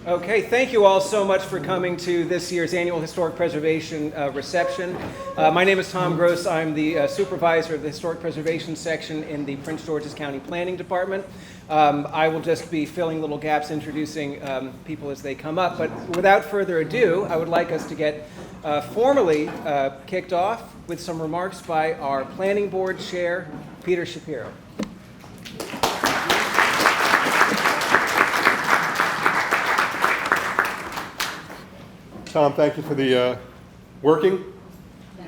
Okay, thank you all so much for coming to this year's annual Historic Preservation reception. My name is Tom Gross. I'm the supervisor of the Historic Preservation section in the Prince George's County Planning Department. I will just be filling little gaps, introducing people as they come up. But without further ado, I would like us to get formally kicked off with some remarks by our Planning Board Chair, Peter Shapiro. Tom, thank you for the working.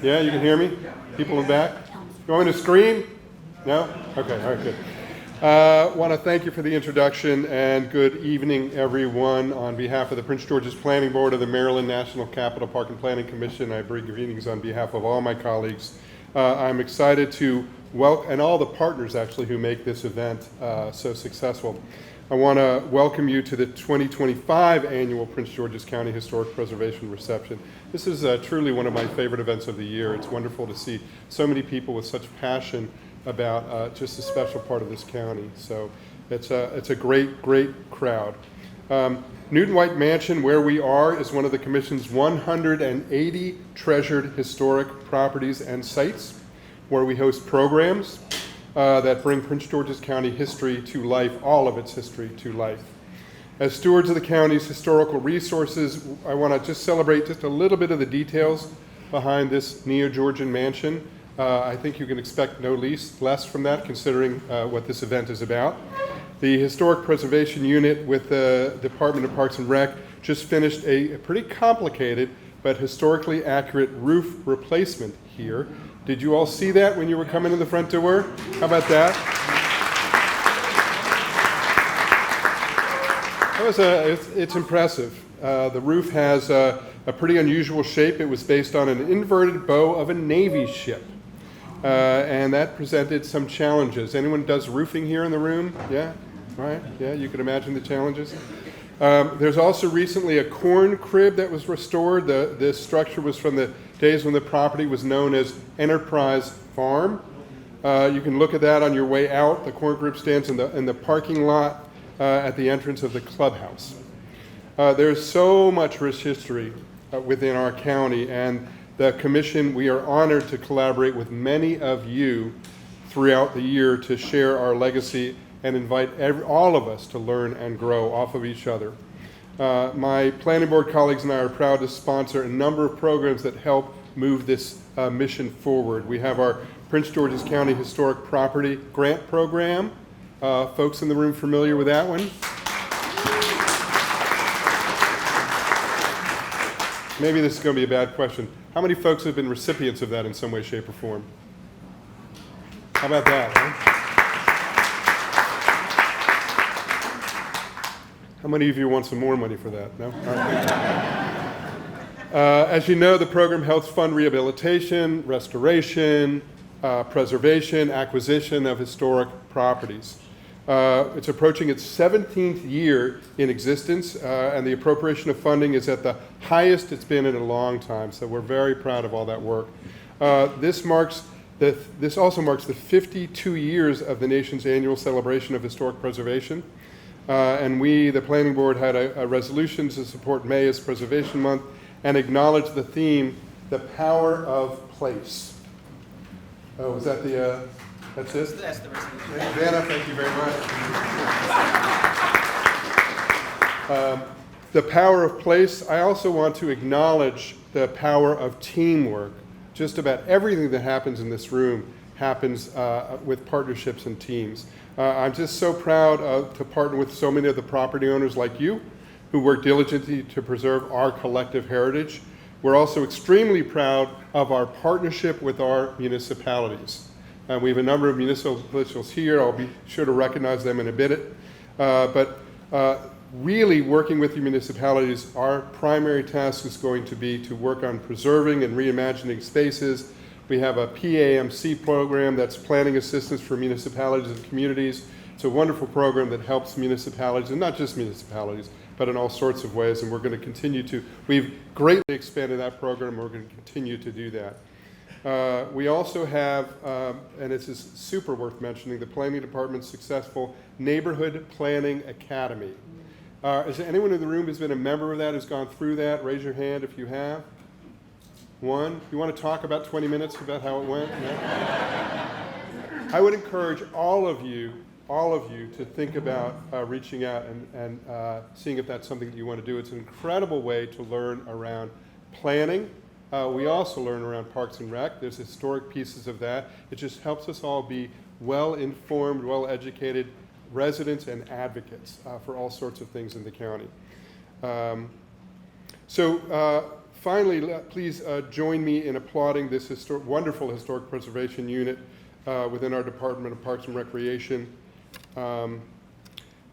Yeah, you can hear me? People in the back? You want me to scream? No? Okay, all right, good. Want to thank you for the introduction and good evening, everyone. On behalf of the Prince George's Planning Board of the Maryland National Capital Park and Planning Commission, I bring greetings on behalf of all my colleagues. I'm excited to welcome, and all the partners actually who make this event so successful. I want to welcome you to the 2025 annual Prince George's County Historic Preservation Reception. This is truly one of my favorite events of the year. It's wonderful to see so many people with such passion about just a special part of this county. So it's a great, great crowd. Newton White Mansion, where we are, is one of the Commission's 180 treasured historic properties and sites where we host programs that bring Prince George's County history to life, all of its history to life. As stewards of the county's historical resources, I want to just celebrate just a little bit of the details behind this Neo-Georgian mansion. I think you can expect no less from that, considering what this event is about. The Historic Preservation Unit with the Department of Parks and Rec just finished a pretty complicated but historically accurate roof replacement here. Did you all see that when you were coming in the front door? How about that? It's impressive. The roof has a pretty unusual shape. It was based on an inverted bow of a Navy ship. And that presented some challenges. Anyone does roofing here in the room? Yeah? Right? Yeah, you can imagine the challenges. There's also recently a corn crib that was restored. This structure was from the days when the property was known as Enterprise Farm. You can look at that on your way out. The corn crib stands in the parking lot at the entrance of the clubhouse. There's so much rich history within our county, and the Commission, we are honored to collaborate with many of you throughout the year to share our legacy and invite all of us to learn and grow off of each other. My planning board colleagues and I are proud to sponsor a number of programs that help move this mission forward. We have our Prince George's County Historic Property Grant Program. Folks in the room familiar with that one? Maybe this is going to be a bad question. How many folks have been recipients of that in some way, shape, or form? How about that, huh? How many of you want some more money for that? No? All right. As you know, the program helps fund rehabilitation, restoration, preservation, acquisition of historic properties. It's approaching its 17th year in existence, and the appropriation of funding is at the highest it's been in a long time, so we're very proud of all that work. This also marks the 52 years of the nation's annual celebration of historic preservation. And we, the Planning Board, had a resolution to support May as Preservation Month and acknowledge the theme, the power of place. Oh, is that that's it? That's the resolution. Vanna, thank you very much. The power of place. I also want to acknowledge the power of teamwork. Just about everything that happens in this room happens with partnerships and teams. I'm just so proud to partner with so many of the property owners like you who work diligently to preserve our collective heritage. We're also extremely proud of our partnership with our municipalities. We have a number of municipal officials here. I'll be sure to recognize them in a bit. But really working with the municipalities, our primary task is going to be to work on preserving and reimagining spaces. We have a PAMC program that's planning assistance for municipalities and communities. It's a wonderful program that helps municipalities, and not just municipalities, but in all sorts of ways, and we're going to continue to. We've greatly expanded that program, and we're going to continue to do that. We also have, and this is super worth mentioning, the Planning Department's successful Neighborhood Planning Academy. Is there anyone in the room who's been a member of that, who's gone through that? Raise your hand if you have. One. You want to talk about 20 minutes about how it went? No? I would encourage all of you to think about reaching out and seeing if that's something that you want to do. It's an incredible way to learn around planning. We also learn around Parks and Rec. There's historic pieces of that. It just helps us all be well-informed, well-educated residents and advocates for all sorts of things in the county. Finally, please join me in applauding this wonderful historic preservation unit within our Department of Parks and Recreation.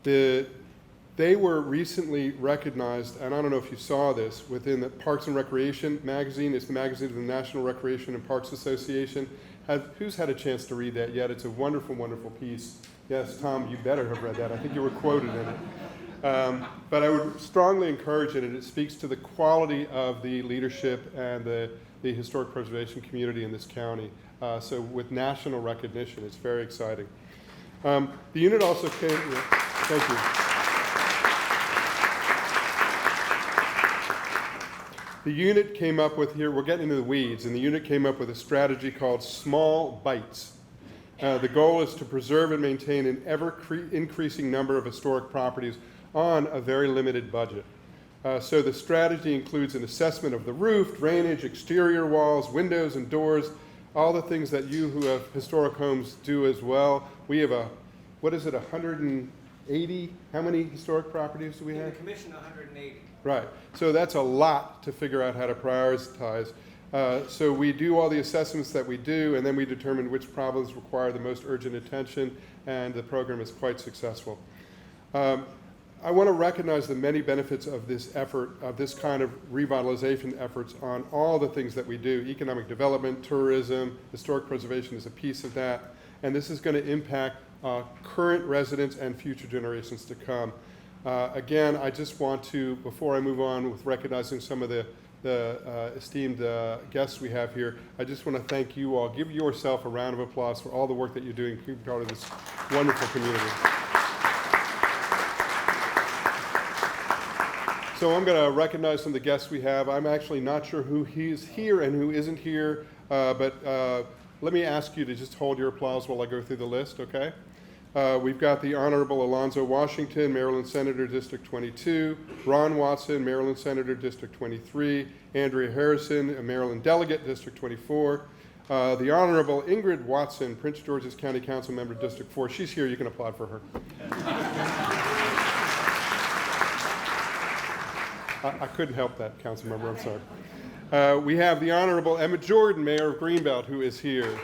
They were recently recognized, and I don't know if you saw this, within the Parks and Recreation magazine. It's the magazine of the National Recreation and Parks Association. Who's had a chance to read that yet? It's a wonderful, wonderful piece. Yes, Tom, you better have read that. I think you were quoted in it. But I would strongly encourage it, and it speaks to the quality of the leadership and the historic preservation community in this county. So with national recognition, it's very exciting. The unit also came, thank you. The unit came up with, here we're getting into the weeds, and the unit came up with a strategy called Small Bites. The goal is to preserve and maintain an ever-increasing number of historic properties on a very limited budget. So the strategy includes an assessment of the roof, drainage, exterior walls, windows and doors, all the things that you who have historic homes do as well. We have 180? How many historic properties do we have? In the commission, 180. Right. So that's a lot to figure out how to prioritize. So we do all the assessments that we do, and then we determine which problems require the most urgent attention, and the program is quite successful. I want to recognize the many benefits of this effort, of this kind of revitalization efforts on all the things that we do. Economic development, tourism, historic preservation is a piece of that, and this is going to impact current residents and future generations to come. Again, I just want to, before I move on with recognizing some of the esteemed guests we have here, I just want to thank you all. Give yourself a round of applause for all the work that you're doing to be part of this wonderful community. So I'm going to recognize some of the guests we have. I'm actually not sure who is here and who isn't here, but let me ask you to just hold your applause while I go through the list, okay? We've got the Honorable Alonzo Washington, Maryland Senator, District 22, Ron Watson, Maryland Senator, District 23, Andrea Harrison, a Maryland Delegate, District 24, the Honorable Ingrid Watson, Prince George's County Council Member, District 4. She's here. You can applaud for her. I couldn't help that, Council Member. I'm sorry. We have the Honorable Emma Jordan, Mayor of Greenbelt, who is here.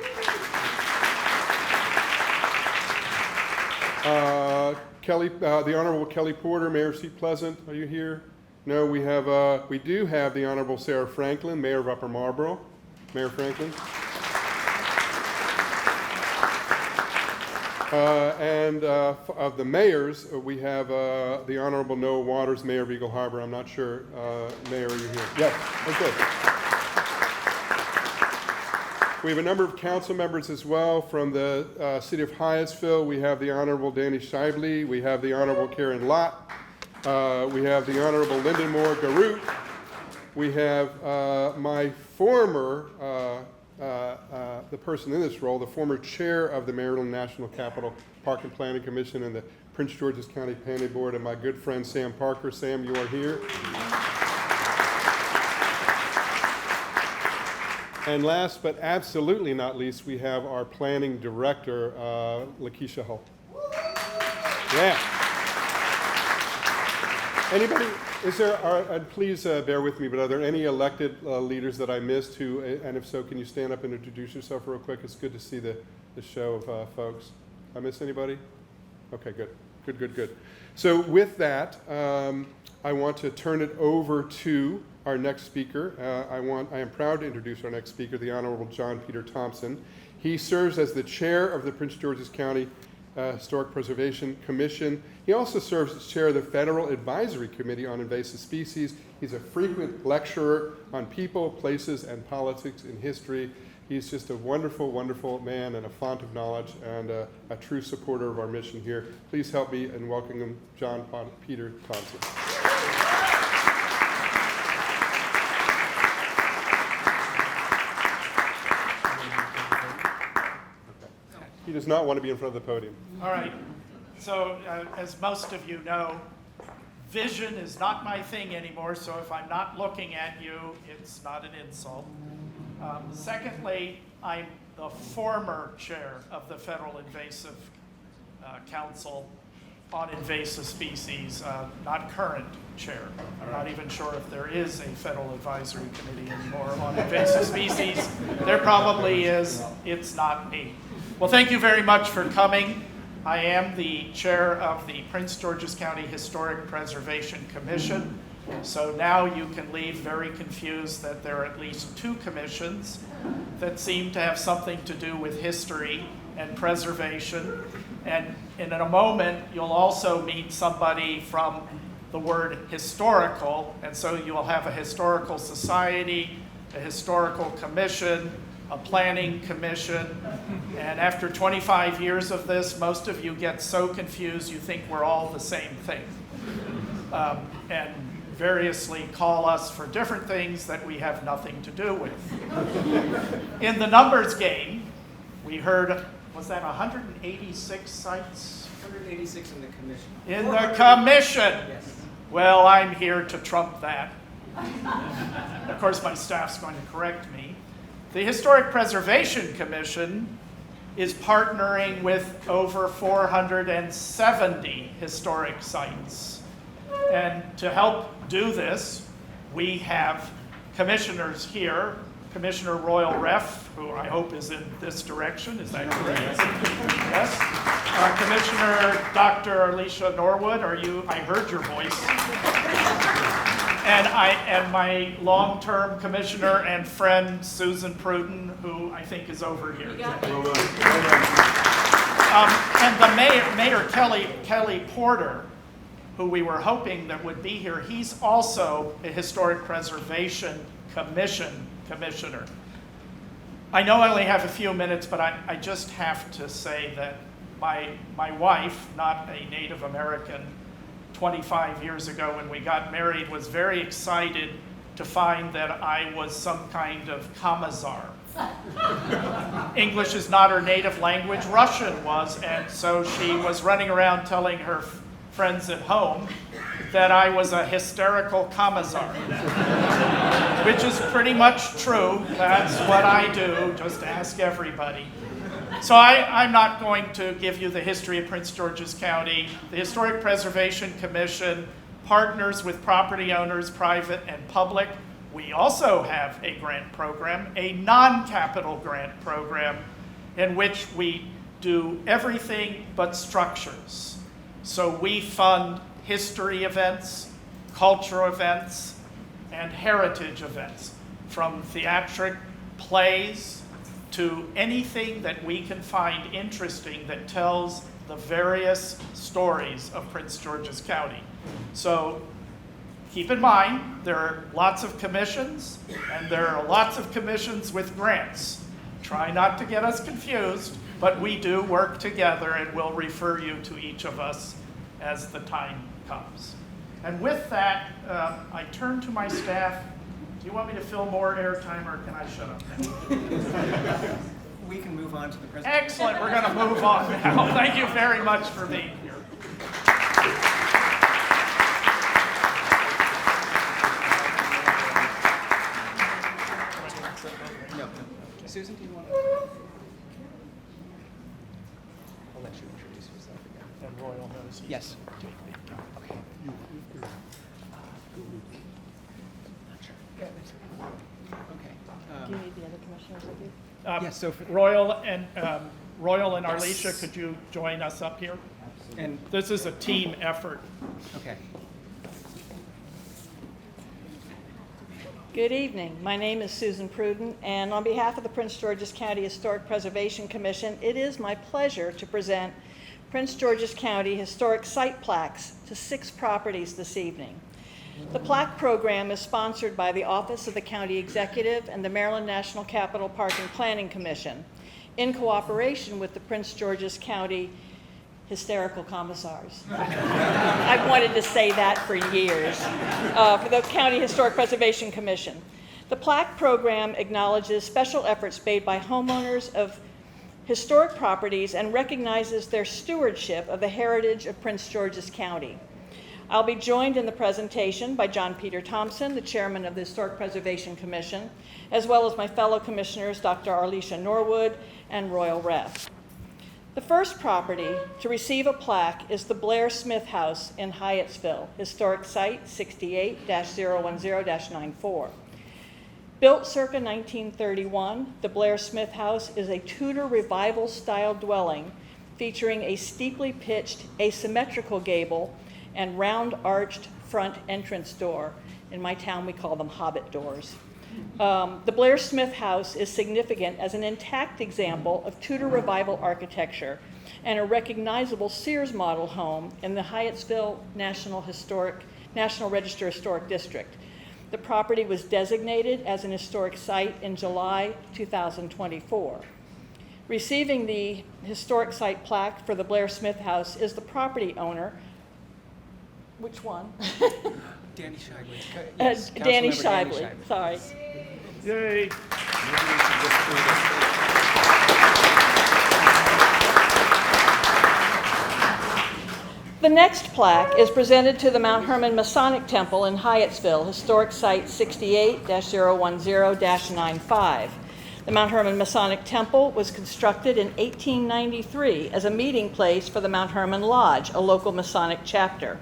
The Honorable Kelly Porter, Mayor of Seat Pleasant. Are you here? No, we do have the Honorable Sarah Franklin, Mayor of Upper Marlboro. Mayor Franklin. Of the mayors, we have the Honorable Noah Waters, Mayor of Eagle Harbor. I'm not sure, Mayor, are you here? Yes, okay. We have a number of council members as well from the city of Hyattsville. We have the Honorable Danny Shively. We have the Honorable Karen Lott. We have the Honorable Lyndon Moore Garut. We have my former, the person in this role, the former chair of the Maryland National Capital Park and Planning Commission and the Prince George's County Planning Board, and my good friend Sam Parker. Sam, you are here. And last but absolutely not least, we have our planning director, Lakeisha Hull. Yeah. Anybody, and please bear with me, but are there any elected leaders that I missed who, and if so, can you stand up and introduce yourself real quick? It's good to see the show of folks. I miss anybody? Okay, good. Good. So with that, I want to turn it over to our next speaker. I am proud to introduce our next speaker, the Honorable John Peter Thompson. He serves as the chair of the Prince George's County Historic Preservation Commission. He also serves as chair of the Federal Advisory Committee on Invasive Species. He's a frequent lecturer on people, places, and politics in history. He's just a wonderful, wonderful man and a font of knowledge and a true supporter of our mission here. Please help me in welcoming John Peter Thompson. He does not want to be in front of the podium. All right. So, as most of you know, vision is not my thing anymore, so if I'm not looking at you, it's not an insult. Secondly, I'm the former chair of the Federal Invasive Council on Invasive Species, not current chair. I'm not even sure if there is a Federal Advisory Committee anymore on invasive species. There probably is. It's not me. Well, thank you very much for coming. I am the chair of the Prince George's County Historic Preservation Commission. So now you can leave very confused that there are at least two commissions that seem to have something to do with history and preservation. And in a moment, you'll also meet somebody from the word historical. And so you will have a historical society, a historical commission, a planning commission. And after 25 years of this, most of you get so confused you think we're all the same thing. And variously call us for different things that we have nothing to do with. In the numbers game, we heard, was that 186 sites? 186 in the commission. In the commission! Yes. Well, I'm here to trump that. Of course, my staff's going to correct me. The Historic Preservation Commission is partnering with over 470 historic sites. And to help do this, we have commissioners here. Commissioner Royal Ref, who I hope is in this direction, is that correct? Yes. Commissioner Dr. Alicia Norwood, are you? I heard your voice. And my long-term commissioner and friend Susan Pruden, who I think is over here. And the Mayor Kelly Porter, who we were hoping that would be here, he's also a Historic Preservation Commission commissioner. I know I only have a few minutes, but I just have to say that my wife, not a Native American, 25 years ago when we got married, was very excited to find that I was some kind of Kamazar. English is not her native language, Russian was, and so she was running around telling her friends at home that I was a hysterical Kamazar, which is pretty much true. That's what I do, just ask everybody. So I'm not going to give you the history of Prince George's County. The Historic Preservation Commission partners with property owners, private and public. We also have a grant program, a non-capital grant program, in which we do everything but structures. So we fund history events, cultural events, and heritage events, from theatric plays to anything that we can find interesting that tells the various stories of Prince George's County. So keep in mind, there are lots of commissions, and there are lots of commissions with grants. Try not to get us confused, but we do work together, and we'll refer you to each of us as the time comes. And with that, I turn to my staff. Do you want me to fill more airtime, or can I shut up now? We can move on to the presentation. Excellent, we're going to move on now. Thank you very much for being here. No. Susan, do you want to? I'll let you introduce yourself again. And Royal knows. Yes. Okay. Do you need the other commissioners with you? Yes, so Royal and Arlisha, could you join us up here? and This is a team effort. okay. Good evening. My name is Susan Pruden, and on behalf of the Prince George's County Historic Preservation Commission, it is my pleasure to present Prince George's County historic site plaques to 6 properties this evening. The plaque program is sponsored by the Office of the County Executive and the Maryland National Capital Park and Planning Commission in cooperation with the Prince George's County Hysterical Commissars. I've wanted to say that for years, for the County Historic Preservation Commission. The plaque program acknowledges special efforts made by homeowners of historic properties and recognizes their stewardship of the heritage of Prince George's County. I'll be joined in the presentation by John Peter Thompson, the chairman of the Historic Preservation Commission, as well as my fellow commissioners, Dr. Arlisha Norwood and Royal Ref. The first property to receive a plaque is the Blair Smith House in Hyattsville, Historic Site 68-010-94. Built circa 1931, the Blair Smith House is a Tudor Revival-style dwelling featuring a steeply pitched asymmetrical gable and round-arched front entrance door. In my town, we call them hobbit doors. The Blair Smith House is significant as an intact example of Tudor Revival architecture and a recognizable Sears model home in the Hyattsville National Register Historic District. The property was designated as an historic site in July 2024. Receiving the historic site plaque for the Blair Smith House is the property owner. Which one? Danny Shibley. Danny Shibley, sorry. Yay. The next plaque is presented to the Mount Hermon Masonic Temple in Hyattsville, Historic Site 68-010-95. The Mount Hermon Masonic Temple was constructed in 1893 as a meeting place for the Mount Hermon Lodge, a local Masonic chapter.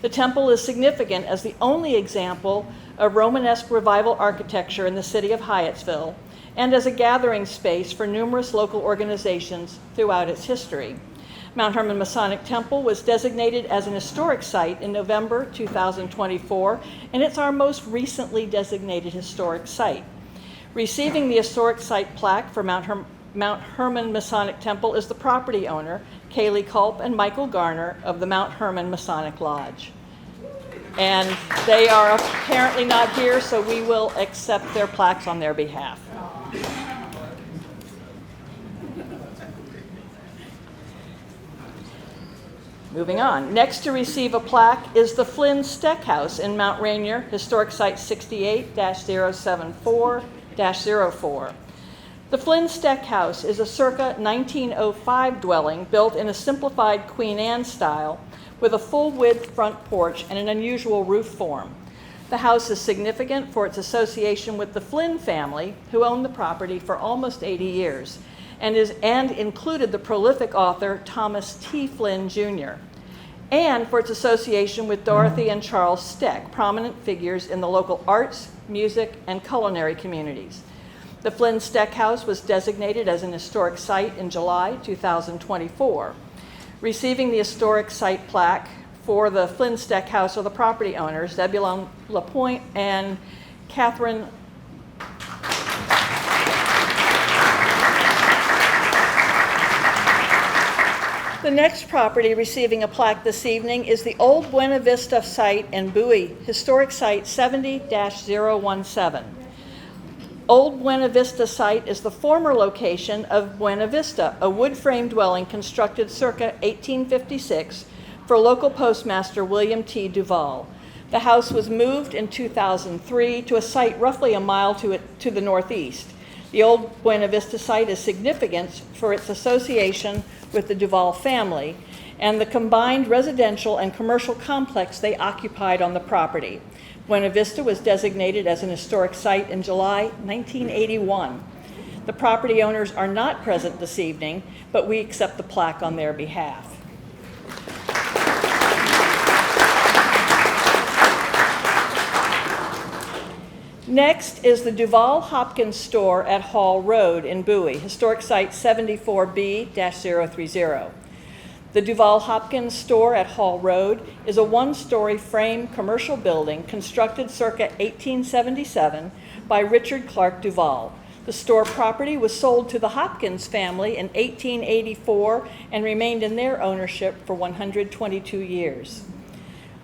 The temple is significant as the only example of Romanesque revival architecture in the city of Hyattsville and as a gathering space for numerous local organizations throughout its history. Mount Hermon Masonic Temple was designated as an historic site in November 2024, and it's our most recently designated historic site. Receiving the historic site plaque for Mount Hermon Masonic Temple is the property owner, Kaylee Culp and Michael Garner of the Mount Hermon Masonic Lodge. And they are apparently not here, so we will accept their plaques on their behalf. Moving on. Next to receive a plaque is the Flynn Steck House in Mount Rainier, Historic Site 68-074-04. The Flynn Steck House is a circa 1905 dwelling built in a simplified Queen Anne style with a full-width front porch and an unusual roof form. The house is significant for its association with the Flynn family, who owned the property for almost 80 years, and included the prolific author Thomas T. Flynn Jr., and for its association with Dorothy and Charles Steck, prominent figures in the local arts, music, and culinary communities. The Flynn Steck House was designated as an historic site in July 2024. Receiving the historic site plaque for the Flynn Steck House are the property owners, Zebulon Lapointe and Catherine The next property receiving a plaque this evening is the Old Buena Vista site in Bowie, Historic Site 70-017. Old Buena Vista site is the former location of Buena Vista, a wood frame dwelling constructed circa 1856 for local postmaster William T. Duval. The house was moved in 2003 to a site roughly a mile to the northeast. The Old Buena Vista site is significant for its association with the Duval family and the combined residential and commercial complex they occupied on the property. Buena Vista was designated as an historic site in July 1981. The property owners are not present this evening, but we accept the plaque on their behalf. Next is the Duval Hopkins store at Hall Road in Bowie, Historic Site 74B-030. The Duval Hopkins store at Hall Road is a one-story frame commercial building constructed circa 1877 by Richard Clark Duval. The store property was sold to the Hopkins family in 1884 and remained in their ownership for 122 years.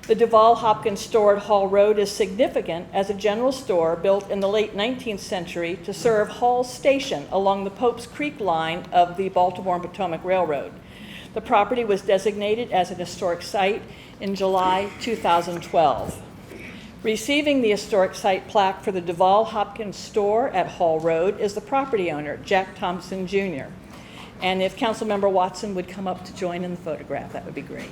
The Duval Hopkins store at Hall Road is significant as a general store built in the late 19th century to serve Hall Station along the Pope's Creek line of the Baltimore and Potomac Railroad. The property was designated as an historic site in July 2012. Receiving the historic site plaque for the Duval Hopkins store at Hall Road is the property owner, Jack Thompson Jr. And if Councilmember Watson would come up to join in the photograph, that would be great.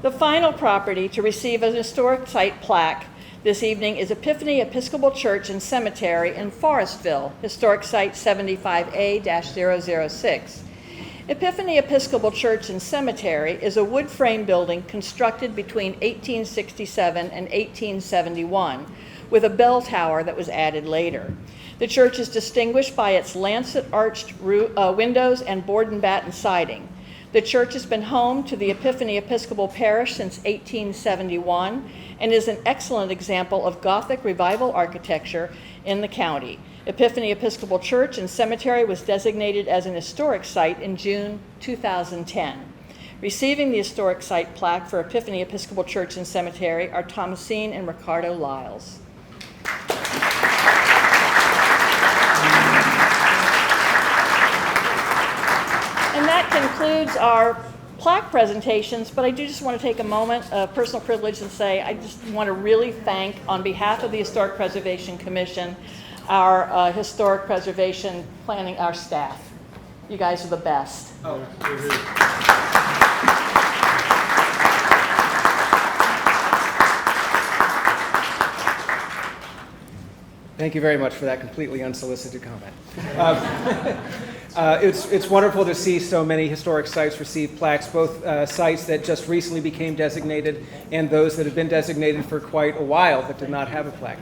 The final property to receive an historic site plaque this evening is Epiphany Episcopal Church and Cemetery in Forestville, Historic Site 75A-006. Epiphany Episcopal Church and Cemetery is a wood frame building constructed between 1867 and 1871, with a bell tower that was added later. The church is distinguished by its lancet-arched windows and board and batten siding. The church has been home to the Epiphany Episcopal Parish since 1871 and is an excellent example of Gothic revival architecture in the county. Epiphany Episcopal Church and Cemetery was designated as an historic site in June 2010. Receiving the historic site plaque for Epiphany Episcopal Church and Cemetery are Thomasine and Ricardo Lyles. And that concludes our plaque presentations, but I do just want to take a moment of personal privilege and say I just want to really thank, on behalf of the Historic Preservation Commission, our historic preservation planning, our staff. You guys are the best. Thank you very much for that completely unsolicited comment. It's wonderful to see so many historic sites receive plaques, both sites that just recently became designated and those that have been designated for quite a while but did not have a plaque.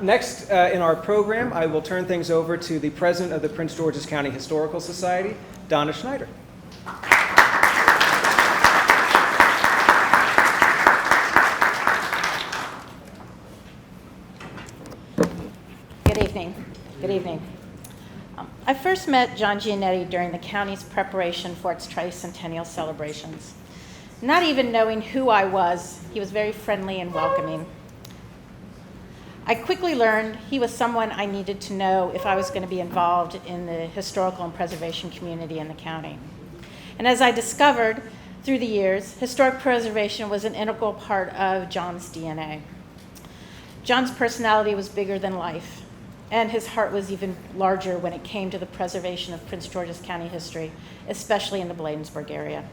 Next in our program, I will turn things over to the president of the Prince George's County Historical Society, Donna Schneider. Good evening. I first met John Giannetti during the county's preparation for its tricentennial celebrations. Not even knowing who I was, he was very friendly and welcoming. I quickly learned he was someone I needed to know if I was going to be involved in the historical and preservation community in the county. And as I discovered through the years, historic preservation was an integral part of John's DNA. John's personality was bigger than life, and his heart was even larger when it came to the preservation of Prince George's County history, especially in the Bladensburg area.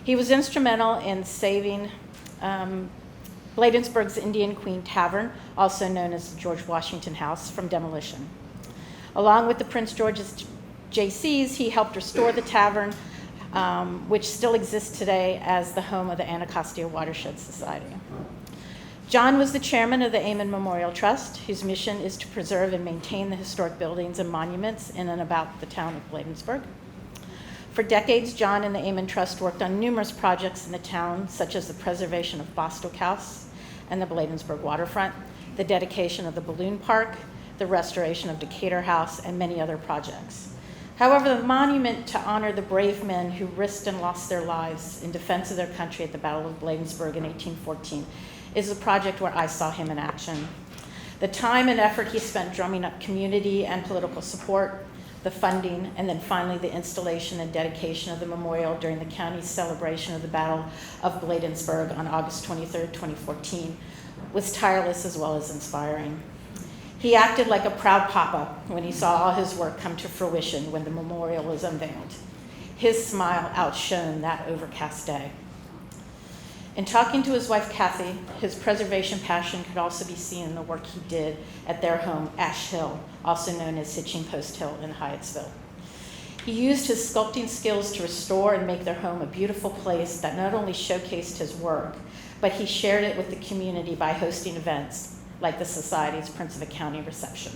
He was instrumental in saving Bladensburg's Indian Queen Tavern, also known as the George Washington House, from demolition. Along with the Prince George's JCs, he helped restore the tavern, which still exists today as the home of the Anacostia Watershed Society. John was the chairman of the Amen Memorial Trust, whose mission is to preserve and maintain the historic buildings and monuments in and about the town of Bladensburg. For decades, John and the Amen Trust worked on numerous projects in the town, such as the preservation of Bostock House and the Bladensburg waterfront, the dedication of the Balloon Park, the restoration of Decatur House, and many other projects. However, the monument to honor the brave men who risked and lost their lives in defense of their country at the Battle of Bladensburg in 1814 is a project where I saw him in action. The time and effort he spent drumming up community and political support, the funding, and then finally the installation and dedication of the memorial during the county's celebration of the Battle of Bladensburg on August 23, 2014, was tireless as well as inspiring. He acted like a proud papa when he saw all his work come to fruition when the memorial was unveiled. His smile outshone that overcast day. In talking to his wife, Kathy, his preservation passion could also be seen in the work he did at their home, Ash Hill, also known as Hitching Post Hill in Hyattsville. He used his sculpting skills to restore and make their home a beautiful place that not only showcased his work, but he shared it with the community by hosting events like the Society's Prince of the County reception.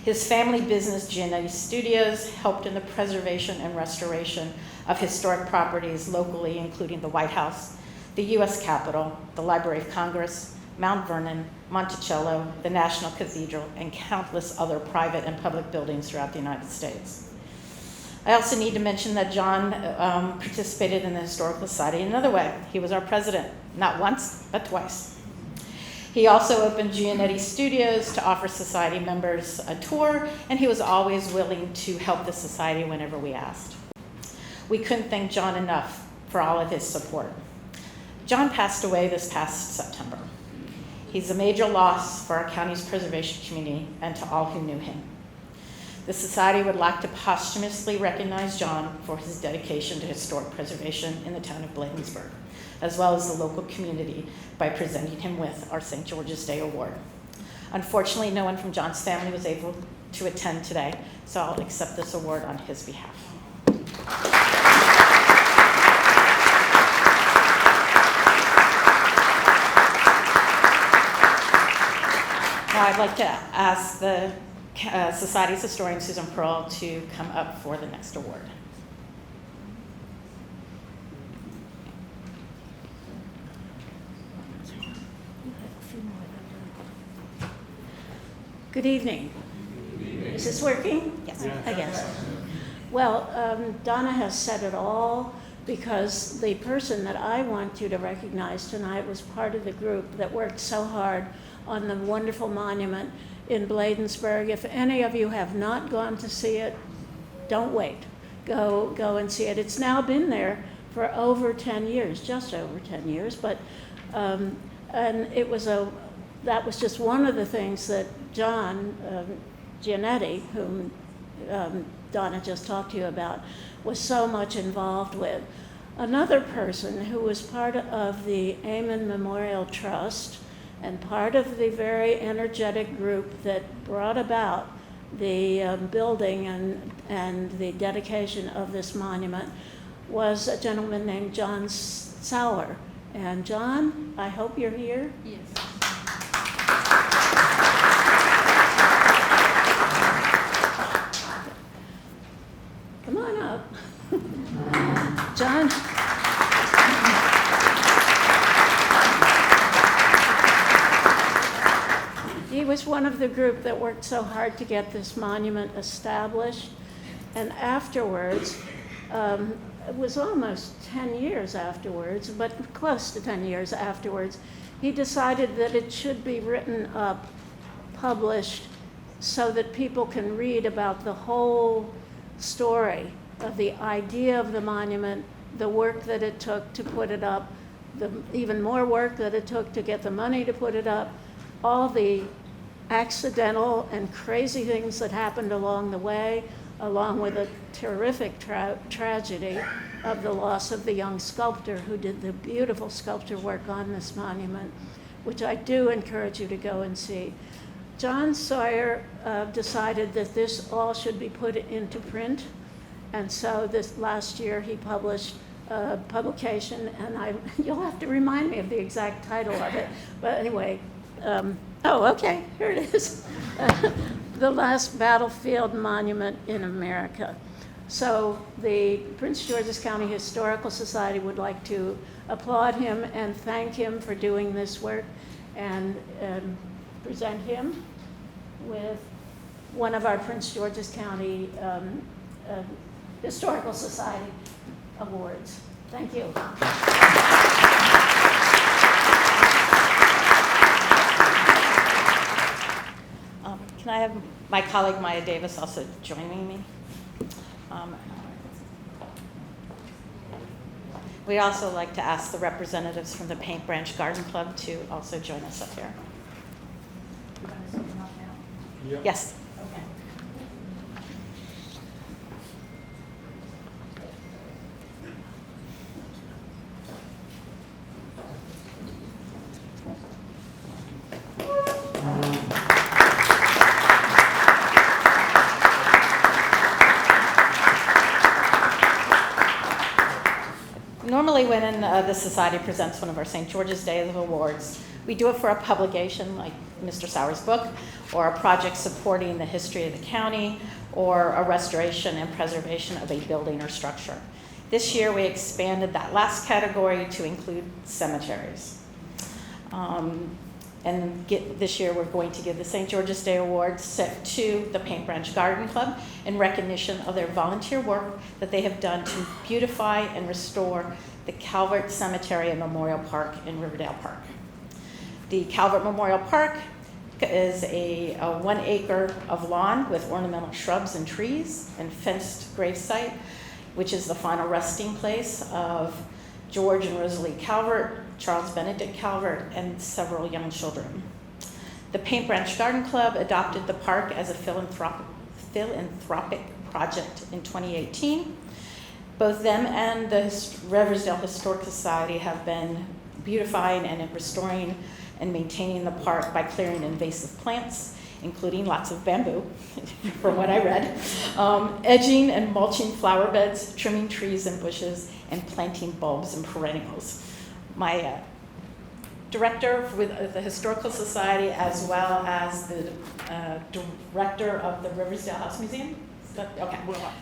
His family business, Giannetti Studios, helped in the preservation and restoration of historic properties locally, including the White House, the U.S. Capitol, the Library of Congress, Mount Vernon, Monticello, the National Cathedral, and countless other private and public buildings throughout the United States. I also need to mention that John participated in the Historical Society in another way. He was our president, not once, but twice. He also opened Giannetti Studios to offer society members a tour, and he was always willing to help the society whenever we asked. We couldn't thank John enough for all of his support. John passed away this past September. He's a major loss for our county's preservation community and to all who knew him. The Society would like to posthumously recognize John for his dedication to historic preservation in the town of Bladensburg, as well as the local community, by presenting him with our St. George's Day Award. Unfortunately, no one from John's family was able to attend today, so I'll accept this award on his behalf. Now I'd like to ask the Society's historian, Susan Pearl, to come up for the next award. Good evening. Is this working? Yes. I guess. Well, Donna has said it all, because the person that I want you to recognize tonight was part of the group that worked so hard on the wonderful monument in Bladensburg. If any of you have not gone to see it, don't wait. Go and see it. It's now been there for over 10 years, just over 10 years, but and that was just one of the things that John Giannetti, whom Donna just talked to you about, was so much involved with. Another person who was part of the Amen Memorial Trust and part of the very energetic group that brought about the building and the dedication of this monument was a gentleman named John Sauer. And John, I hope you're here. Yes. Come on up. John. He was one of the group that worked so hard to get this monument established. And afterwards, it was almost 10 years afterwards, but close to 10 years afterwards, he decided that it should be written up, published, so that people can read about the whole story of the idea of the monument, the work that it took to put it up, the even more work that it took to get the money to put it up, all the accidental and crazy things that happened along the way, along with a terrific tragedy of the loss of the young sculptor who did the beautiful sculpture work on this monument, which I do encourage you to go and see. John Sawyer decided that this all should be put into print, and so this last year he published a publication, and you'll have to remind me of the exact title of it, but anyway, okay, here it is. The Last Battlefield Monument in America. So the Prince George's County Historical Society would like to applaud him and thank him for doing this work, and present him with one of our Prince George's County Historical Society awards. Thank you. Can I have my colleague Maya Davis also joining me? We'd also like to ask the representatives from the Paint Branch Garden Club to also join us up here. You want to sit them up now? Yep. Yes. Okay. Normally when the Society presents one of our St. George's Day of Awards, we do it for a publication like Mr. Sauer's book, or a project supporting the history of the county, or a restoration and preservation of a building or structure. This year we expanded that last category to include cemeteries. This year, we're going to give the St. George's Day Award to the Paint Branch Garden Club in recognition of their volunteer work that they have done to beautify and restore the Calvert Cemetery and Memorial Park in Riverdale Park. The Calvert Memorial Park is a 1 acre of lawn with ornamental shrubs and trees and fenced gravesite, which is the final resting place of George and Rosalie Calvert, Charles Benedict Calvert, and several young children. The Paint Branch Garden Club adopted the park as a philanthropic project in 2018. Both them and the Riversdale Historic Society have been beautifying and restoring and maintaining the park by clearing invasive plants, including lots of bamboo, from what I read, edging and mulching flower beds, trimming trees and bushes, and planting bulbs and perennials. My director with the Historical Society, as well as the director of the Riversdale House Museum. Okay. Well,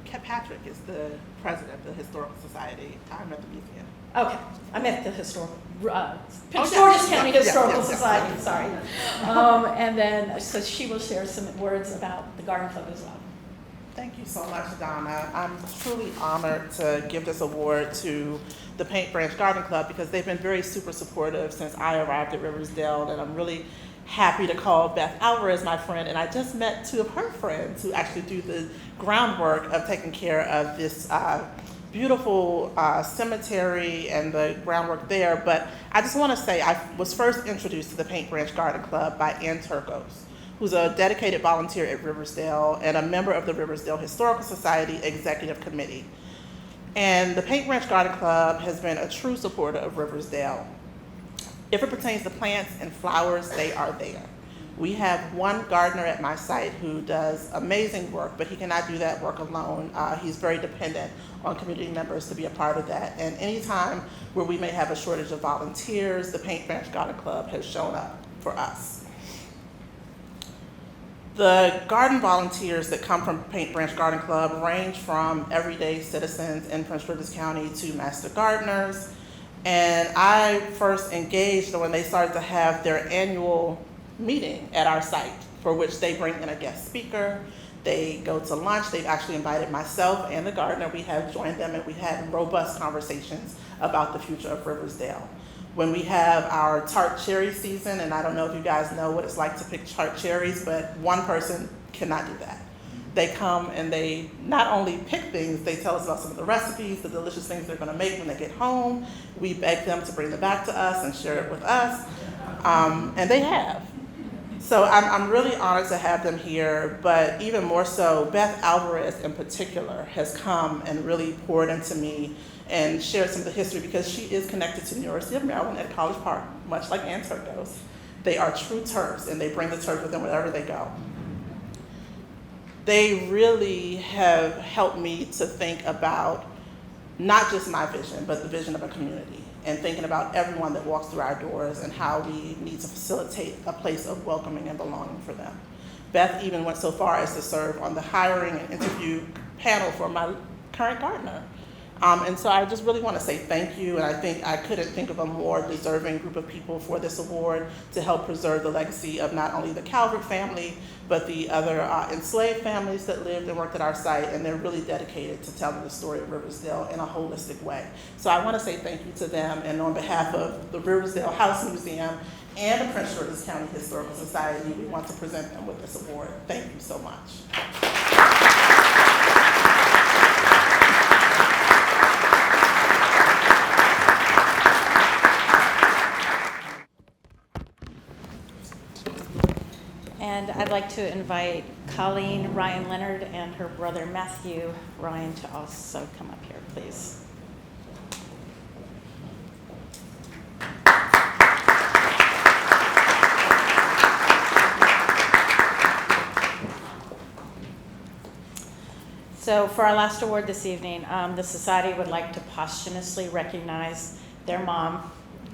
Patrick is the president of the Historical Society. I'm at the museum. Okay, I'm at the historical, Prince George's County Historical Society, sorry. And then, so she will share some words about the garden club as well. Thank you so much, Donna. I'm truly honored to give this award to the Paint Branch Garden Club because they've been very super supportive since I arrived at Riversdale, and I'm really happy to call Beth Alvarez my friend, and I just met 2 of her friends who actually do the groundwork of taking care of this beautiful cemetery and the groundwork there. But I just want to say I was first introduced to the Paint Branch Garden Club by Ann Turcos, who's a dedicated volunteer at Riversdale and a member of the Riversdale Historical Society Executive Committee. And the Paint Branch Garden Club has been a true supporter of Riversdale. If it pertains to plants and flowers, they are there. We have one gardener at my site who does amazing work, but he cannot do that work alone. He's very dependent on community members to be a part of that. And anytime where we may have a shortage of volunteers, the Paint Branch Garden Club has shown up for us. The garden volunteers that come from Paint Branch Garden Club range from everyday citizens in Prince George's County to master gardeners. And I first engaged when they started to have their annual meeting at our site, for which they bring in a guest speaker. They go to lunch. They've actually invited myself and the gardener. We have joined them, and we had robust conversations about the future of Riversdale. When we have our tart cherry season, and I don't know if you guys know what it's like to pick tart cherries, but one person cannot do that. They come and they not only pick things, they tell us about some of the recipes, the delicious things they're gonna make when they get home. We beg them to bring them back to us and share it with us, and they have. So I'm really honored to have them here, but even more so, Beth Alvarez in particular has come and really poured into me and shared some of the history because she is connected to the University of Maryland at College Park, much like Ann Turcos. They are true Terps, and they bring the turf with them wherever they go. They really have helped me to think about not just my vision, but the vision of a community, and thinking about everyone that walks through our doors and how we need to facilitate a place of welcoming and belonging for them. Beth even went so far as to serve on the hiring and interview panel for my current gardener. And so I just really want to say thank you, and I think I couldn't think of a more deserving group of people for this award to help preserve the legacy of not only the Calvert family, but the other enslaved families that lived and worked at our site, and they're really dedicated to telling the story of Riversdale in a holistic way. So I want to say thank you to them, and on behalf of the Riversdale House Museum and the Prince George's County Historical Society, we want to present them with this award. Thank you so much. And I'd like to invite Colleen Ryan Leonard and her brother Matthew Ryan to also come up here, please. So for our last award this evening, the Society would like to posthumously recognize their mom,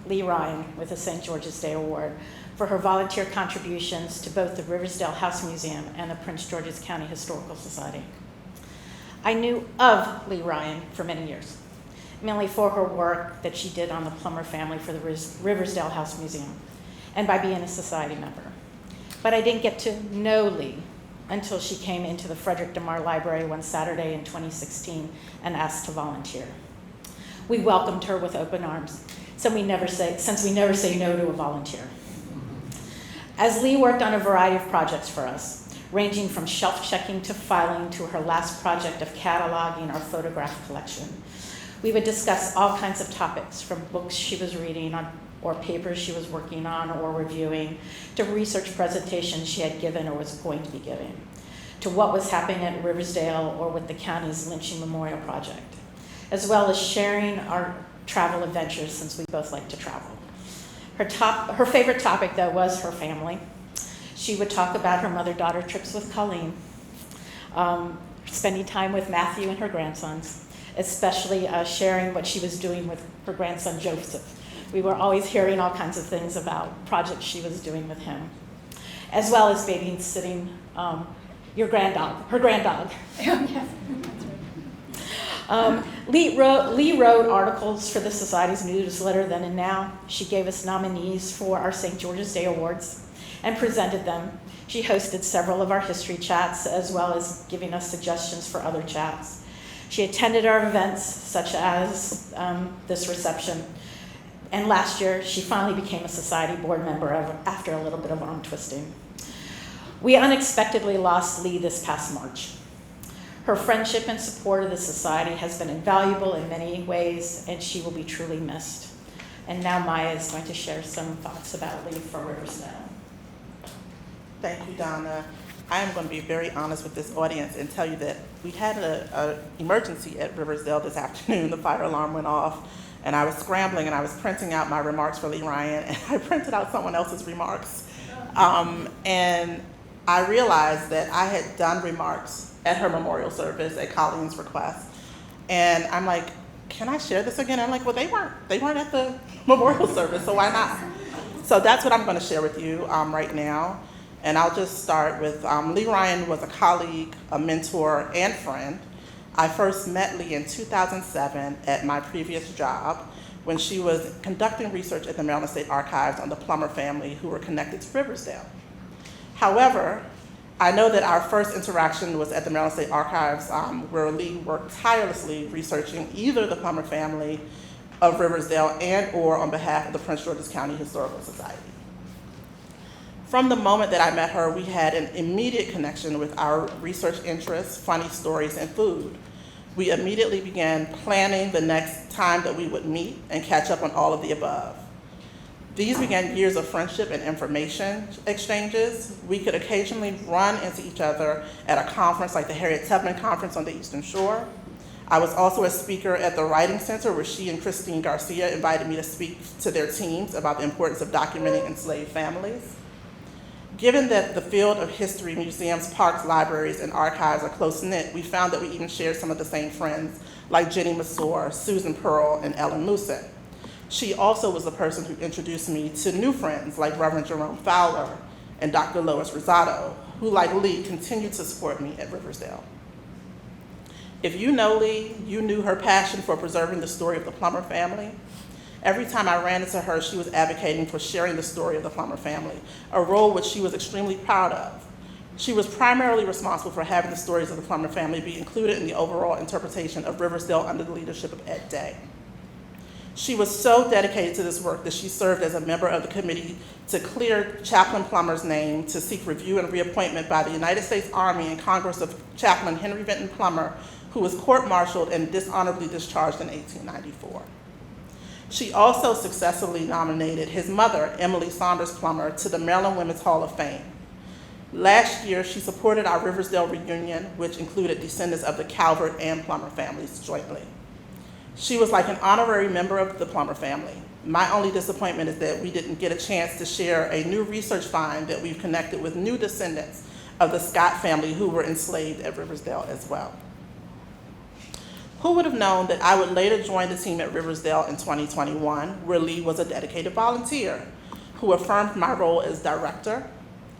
Lee Ryan, with a St. George's Day Award for her volunteer contributions to both the Riversdale House Museum and the Prince George's County Historical Society. I knew of Lee Ryan for many years, mainly for her work that she did on the Plummer family for the Riversdale House Museum. and by being a society member. But I didn't get to know Lee until she came into the Frederick DeMar Library one Saturday in 2016 and asked to volunteer. We welcomed her with open arms, since we never say no to a volunteer. As Lee worked on a variety of projects for us, ranging from shelf checking to filing to her last project of cataloging our photograph collection, we would discuss all kinds of topics, from books she was reading on, or papers she was working on or reviewing, to research presentations she had given or was going to be giving, to what was happening at Riversdale or with the county's Lynching Memorial Project, as well as sharing our travel adventures, since we both like to travel. Her favorite topic, though, was her family. She would talk about her mother-daughter trips with Colleen, spending time with Matthew and her grandsons, especially sharing what she was doing with her grandson Joseph. We were always hearing all kinds of things about projects she was doing with him, as well as babysitting her grand dog. Lee wrote articles for the Society's newsletter then and now. She gave us nominees for our St. George's Day Awards and presented them. She hosted several of our history chats, as well as giving us suggestions for other chats. She attended our events, such as this reception. And last year, she finally became a Society board member after a little bit of arm twisting. We unexpectedly lost Lee this past March. Her friendship and support of the Society has been invaluable in many ways, and she will be truly missed. And now Maya is going to share some thoughts about Lee from Riversdale. Thank you, Donna. I am going to be very honest with this audience and tell you that we had an emergency at Riversdale this afternoon. The fire alarm went off, and I was scrambling, and I was printing out my remarks for Lee Ryan, and I printed out someone else's remarks. And I realized that I had done remarks at her memorial service at Colleen's request. And I'm like, can I share this again? I'm like, well, they weren't at the memorial service, so why not? So that's what I'm going to share with you right now. And I'll just start with Lee Ryan was a colleague, a mentor, and friend. I first met Lee in 2007 at my previous job when she was conducting research at the Maryland State Archives on the Plummer family who were connected to Riversdale. However, I know that our first interaction was at the Maryland State Archives where Lee worked tirelessly researching either the Plummer family of Riversdale and or on behalf of the Prince George's County Historical Society. From the moment that I met her, we had an immediate connection with our research interests, funny stories, and food. We immediately began planning the next time that we would meet and catch up on all of the above. These began years of friendship and information exchanges. We could occasionally run into each other at a conference like the Harriet Tubman Conference on the Eastern Shore. I was also a speaker at the Writing Center where she and Christine Garcia invited me to speak to their teams about the importance of documenting enslaved families. Given that the field of history, museums, parks, libraries, and archives are close-knit, we found that we even shared some of the same friends, like Jenny Masur, Susan Pearl, and Ellen Musset. She also was the person who introduced me to new friends, like Reverend Jerome Fowler and Dr. Lois Rosado, who, like Lee, continued to support me at Riversdale. If you know Lee, you knew her passion for preserving the story of the Plummer family. Every time I ran into her, she was advocating for sharing the story of the Plummer family, a role which she was extremely proud of. She was primarily responsible for having the stories of the Plummer family be included in the overall interpretation of Riversdale under the leadership of Ed Day. She was so dedicated to this work that she served as a member of the committee to clear Chaplain Plummer's name to seek review and reappointment by the United States Army and Congress of Chaplain Henry Vinton Plummer, who was court-martialed and dishonorably discharged in 1894. She also successfully nominated his mother, Emily Saunders Plummer, to the Maryland Women's Hall of Fame. Last year, she supported our Riversdale reunion, which included descendants of the Calvert and Plummer families jointly. She was like an honorary member of the Plummer family. My only disappointment is that we didn't get a chance to share a new research find that we've connected with new descendants of the Scott family who were enslaved at Riversdale as well. Who would have known that I would later join the team at Riversdale in 2021, where Lee was a dedicated volunteer who affirmed my role as director,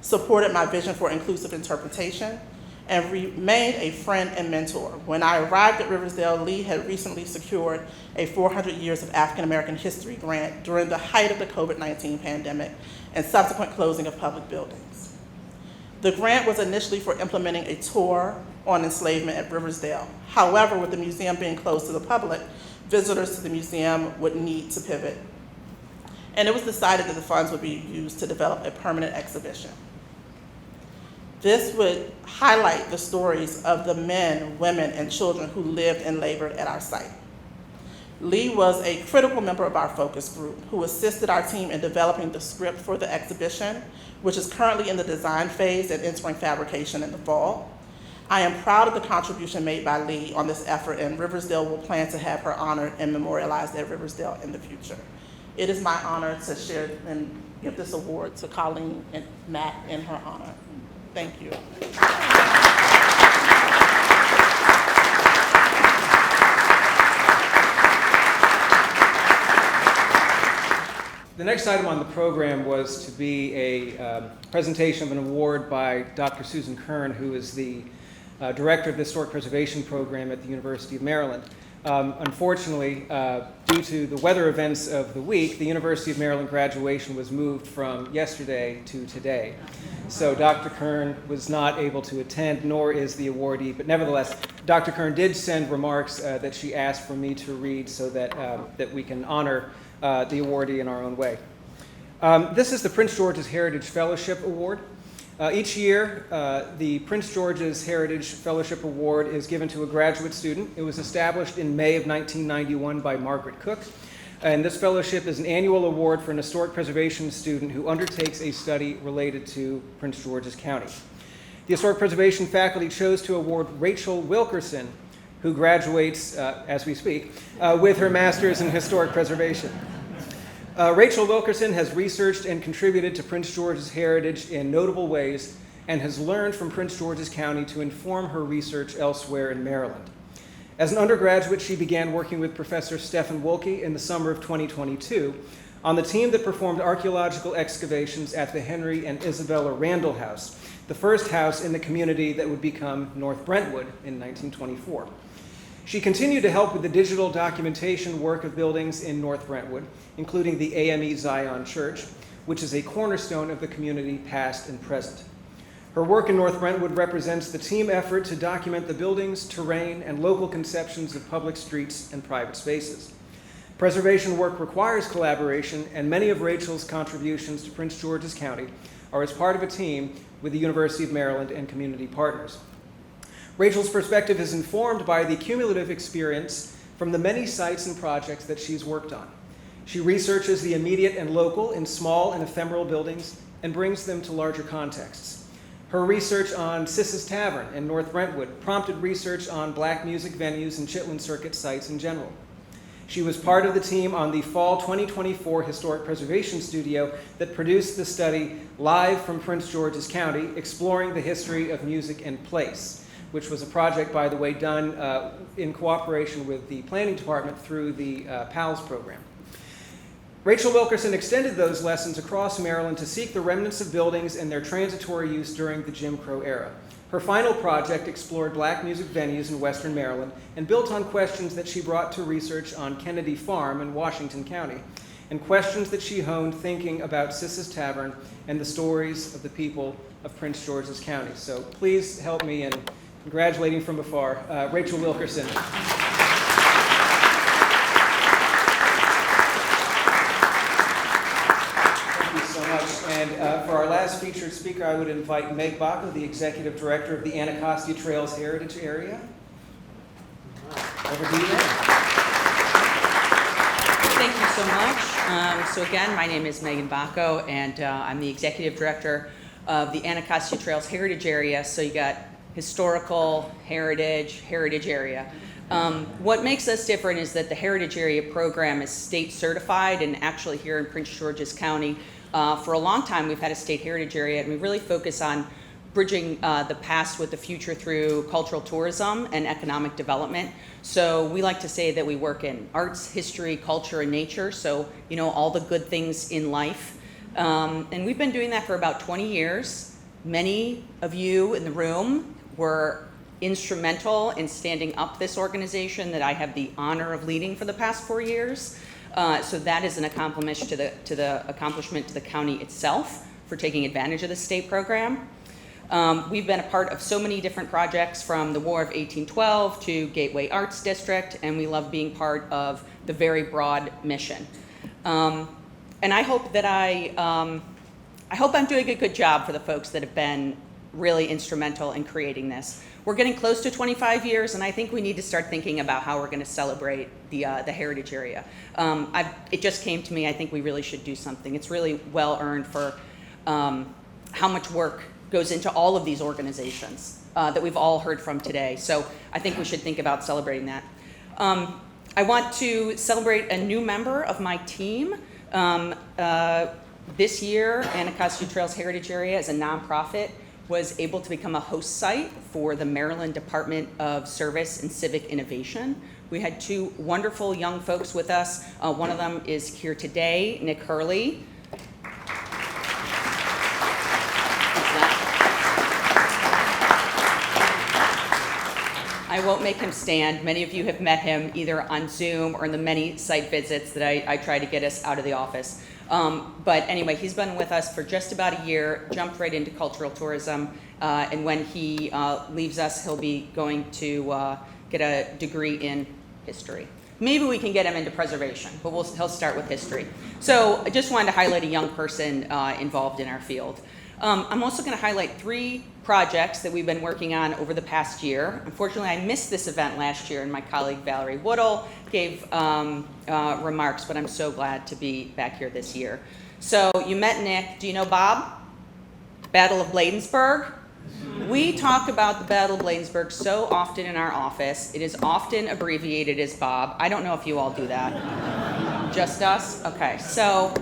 supported my vision for inclusive interpretation, and remained a friend and mentor. When I arrived at Riversdale, Lee had recently secured a 400 Years of African American History grant during the height of the COVID-19 pandemic and subsequent closing of public buildings. The grant was initially for implementing a tour on enslavement at Riversdale. However, with the museum being closed to the public, visitors to the museum would need to pivot. And it was decided that the funds would be used to develop a permanent exhibition. This would highlight the stories of the men, women, and children who lived and labored at our site. Lee was a critical member of our focus group who assisted our team in developing the script for the exhibition, which is currently in the design phase and entering fabrication in the fall. I am proud of the contribution made by Lee on this effort, and Riversdale will plan to have her honored and memorialized at Riversdale in the future. It is my honor to share and give this award to Colleen and Matt in her honor. Thank you. The next item on the program was to be a presentation of an award by Dr. Susan Kern, who is the director of the Historic Preservation Program at the University of Maryland. Unfortunately, due to the weather events of the week, the University of Maryland graduation was moved from yesterday to today. So Dr. Kern was not able to attend, nor is the awardee, but nevertheless, Dr. Kern did send remarks that she asked for me to read so that, that we can honor the awardee in our own way. This is the Prince George's Heritage Fellowship Award. Each year, the Prince George's Heritage Fellowship Award is given to a graduate student. It was established in May of 1991 by Margaret Cook. And this fellowship is an annual award for an historic preservation student who undertakes a study related to Prince George's County. The historic preservation faculty chose to award Rachel Wilkerson, who graduates, as we speak, with her master's in historic preservation. Rachel Wilkerson has researched and contributed to Prince George's heritage in notable ways and has learned from Prince George's County to inform her research elsewhere in Maryland. As an undergraduate, she began working with Professor Stephen Wolke in the summer of 2022 on the team that performed archaeological excavations at the Henry and Isabella Randall House, the first house in the community that would become North Brentwood in 1924. She continued to help with the digital documentation work of buildings in North Brentwood, including the AME Zion Church, which is a cornerstone of the community past and present. Her work in North Brentwood represents the team effort to document the buildings, terrain, and local conceptions of public streets and private spaces. Preservation work requires collaboration, and many of Rachel's contributions to Prince George's County are as part of a team with the University of Maryland and community partners. Rachel's perspective is informed by the cumulative experience from the many sites and projects that she's worked on. She researches the immediate and local in small and ephemeral buildings and brings them to larger contexts. Her research on Sis's Tavern in North Brentwood prompted research on black music venues and Chitlin Circuit sites in general. She was part of the team on the Fall 2024 Historic Preservation Studio that produced the study Live from Prince George's County, Exploring the History of Music and Place, which was a project, by the way, done in cooperation with the planning department through the PALS program. Rachel Wilkerson extended those lessons across Maryland to seek the remnants of buildings and their transitory use during the Jim Crow era. Her final project explored black music venues in Western Maryland and built on questions that she brought to research on Kennedy Farm in Washington County, and questions that she honed thinking about Sis's Tavern and the stories of the people of Prince George's County. So please help me in congratulating from afar, Rachel Wilkerson. And for our last featured speaker, I would invite Meg Baca, the Executive Director of the Anacostia Trails Heritage Area. Over to you, Meg. Thank you so much. So again, my name is Megan Baco, and I'm the Executive Director of the Anacostia Trails Heritage Area. So you got historical, heritage area. What makes us different is that the Heritage Area program is state certified, and actually here in Prince George's County, for a long time we've had a state heritage area, and we really focus on bridging the past with the future through cultural tourism and economic development. So we like to say that we work in arts, history, culture, and nature, so you know, all the good things in life. And we've been doing that for about 20 years. Many of you in the room were instrumental in standing up this organization that I have the honor of leading for the past 4 years. So that is an accomplishment to the county itself for taking advantage of the state program. We've been a part of so many different projects, from the War of 1812 to Gateway Arts District, and we love being part of the very broad mission. And I hope that I hope I'm doing a good job for the folks that have been really instrumental in creating this. We're getting close to 25 years, and I think we need to start thinking about how we're going to celebrate the heritage area. It just came to me, I think we really should do something. It's really well earned for how much work goes into all of these organizations that we've all heard from today. So I think we should think about celebrating that. I want to celebrate a new member of my team. This year, Anacostia Trails Heritage Area, as a nonprofit, was able to become a host site for the Maryland Department of Service and Civic Innovation. We had two wonderful young folks with us. One of them is here today, Nick Hurley. I won't make him stand. Many of you have met him either on Zoom or in the many site visits that I try to get us out of the office. But anyway, he's been with us for just about a year, jumped right into cultural tourism, and when he leaves us, he'll be going to get a degree in history. Maybe we can get him into preservation, but he'll start with history. So I just wanted to highlight a young person involved in our field. I'm also going to highlight 3 projects that we've been working on over the past year. Unfortunately, I missed this event last year, and my colleague Valerie Woodall gave remarks, but I'm so glad to be back here this year. So you met Nick. Do you know Bob? Battle of Bladensburg? We talk about the Battle of Bladensburg so often in our office. It is often abbreviated as Bob. I don't know if you all do that. Just us? Okay, so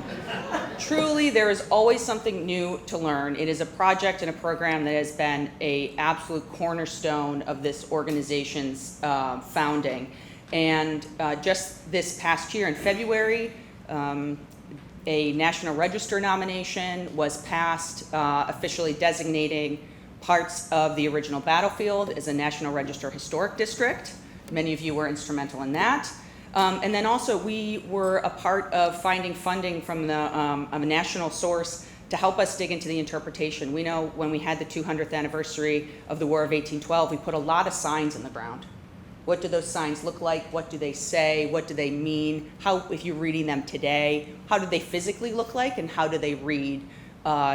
truly there is always something new to learn. It is a project and a program that has been an absolute cornerstone of this organization's founding. And just this past year in February, a National Register nomination was passed officially designating parts of the original battlefield as a National Register Historic District. Many of you were instrumental in that. And then also we were a part of finding funding from a national source to help us dig into the interpretation. We know when we had the 200th anniversary of the War of 1812, we put a lot of signs in the ground. What do those signs look like? What do they say? What do they mean? How, if you're reading them today, how do they physically look like, and how do they read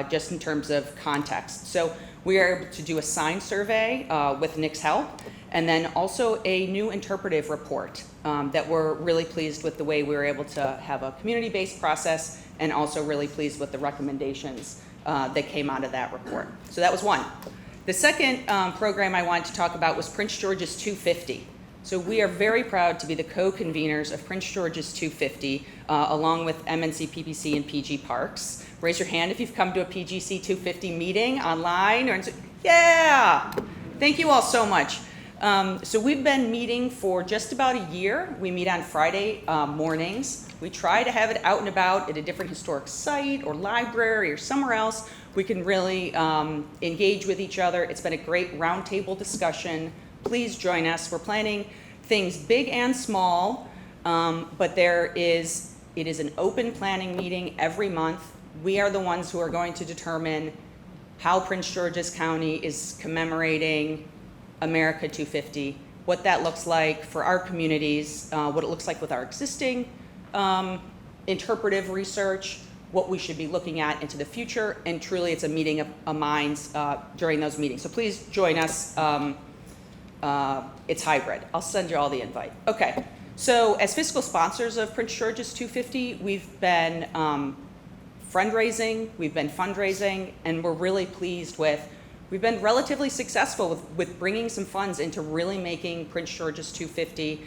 just in terms of context? So we are able to do a sign survey with Nick's help, and then also a new interpretive report that we're really pleased with the way we were able to have a community-based process, and also really pleased with the recommendations that came out of that report. So that was one. The second program I wanted to talk about was Prince George's 250. So we are very proud to be the co-conveners of Prince George's 250, along with MNC, PPC, and PG Parks. Raise your hand if you've come to a PGC 250 meeting online. Yeah! Thank you all so much. So we've been meeting for just about a year. We meet on Friday mornings. We try to have it out and about at a different historic site or library or somewhere else. We can really engage with each other. It's been a great roundtable discussion. Please join us. We're planning things big and small, but it is an open planning meeting every month. We are the ones who are going to determine how Prince George's County is commemorating America 250, what that looks like for our communities, what it looks like with our existing interpretive research, what we should be looking at into the future, and truly it's a meeting of minds during those meetings. So please join us. It's hybrid. I'll send you all the invite. Okay, so as fiscal sponsors of Prince George's 250, we've been fundraising, and we're really pleased with, we've been relatively successful with bringing some funds into really making Prince George's 250,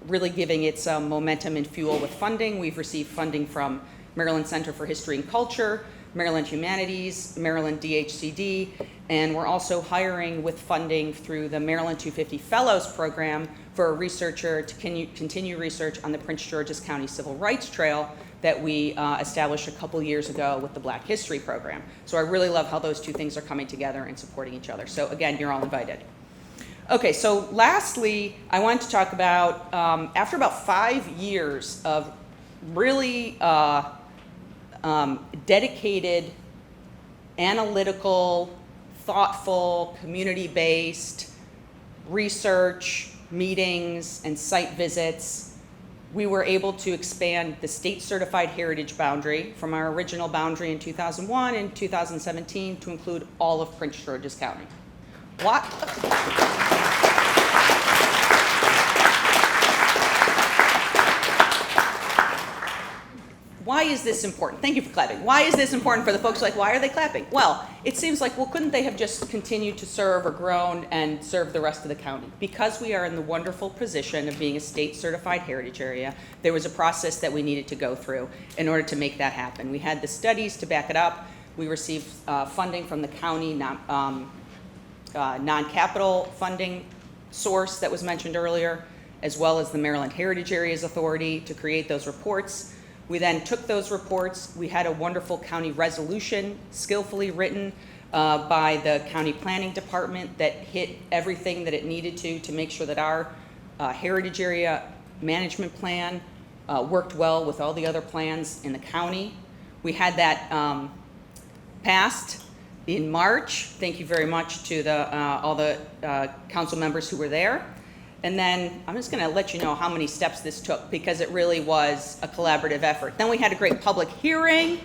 really giving it some momentum and fuel with funding. We've received funding from Maryland Center for History and Culture, Maryland Humanities, Maryland DHCD, and we're also hiring with funding through the Maryland 250 Fellows Program for a researcher to continue research on the Prince George's County Civil Rights Trail that we established a couple years ago with the Black History Program. So I really love how those two things are coming together and supporting each other. So again, you're all invited. Okay, so lastly, I wanted to talk about, after about 5 years of really dedicated, analytical, thoughtful, community-based research, meetings, and site visits, we were able to expand the state certified heritage boundary from our original boundary in 2001 and 2017 to include all of Prince George's County. What? Why is this important? Thank you for clapping. Why is this important for the folks like, why are they clapping? Well, it seems like, well, couldn't they have just continued to serve or grown and serve the rest of the county? Because we are in the wonderful position of being a state certified heritage area, there was a process that we needed to go through in order to make that happen. We had the studies to back it up. We received funding from the county non-capital funding source that was mentioned earlier, as well as the Maryland Heritage Areas Authority to create those reports. We then took those reports. We had a wonderful county resolution, skillfully written by the county planning department that hit everything that it needed to make sure that our heritage area management plan worked well with all the other plans in the county. We had that passed in March. Thank you very much to all the council members who were there. And then I'm just going to let you know how many steps this took, because it really was a collaborative effort. Then we had a great public hearing,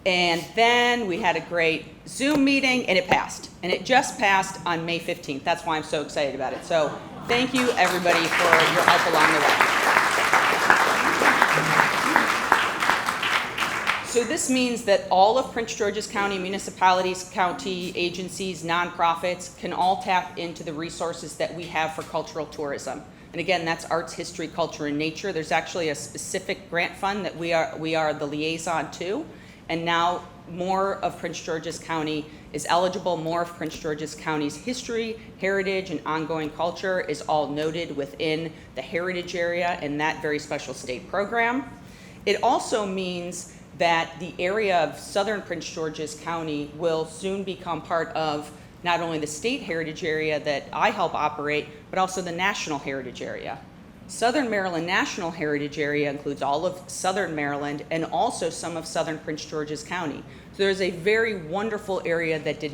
and then we had a great Zoom meeting, and it passed. And it just passed on May 15th. That's why I'm so excited about it. So thank you, everybody, for your help along the way. So this means that all of Prince George's County municipalities, county agencies, nonprofits can all tap into the resources that we have for cultural tourism. And again, that's arts, history, culture, and nature. There's actually a specific grant fund that we are the liaison to. And now more of Prince George's County is eligible. More of Prince George's County's history, heritage, and ongoing culture is all noted within the heritage area in that very special state program. It also means that the area of southern Prince George's County will soon become part of not only the state heritage area that I help operate, but also the national heritage area. Southern Maryland National Heritage Area includes all of southern Maryland and also some of southern Prince George's County. So there's a very wonderful area that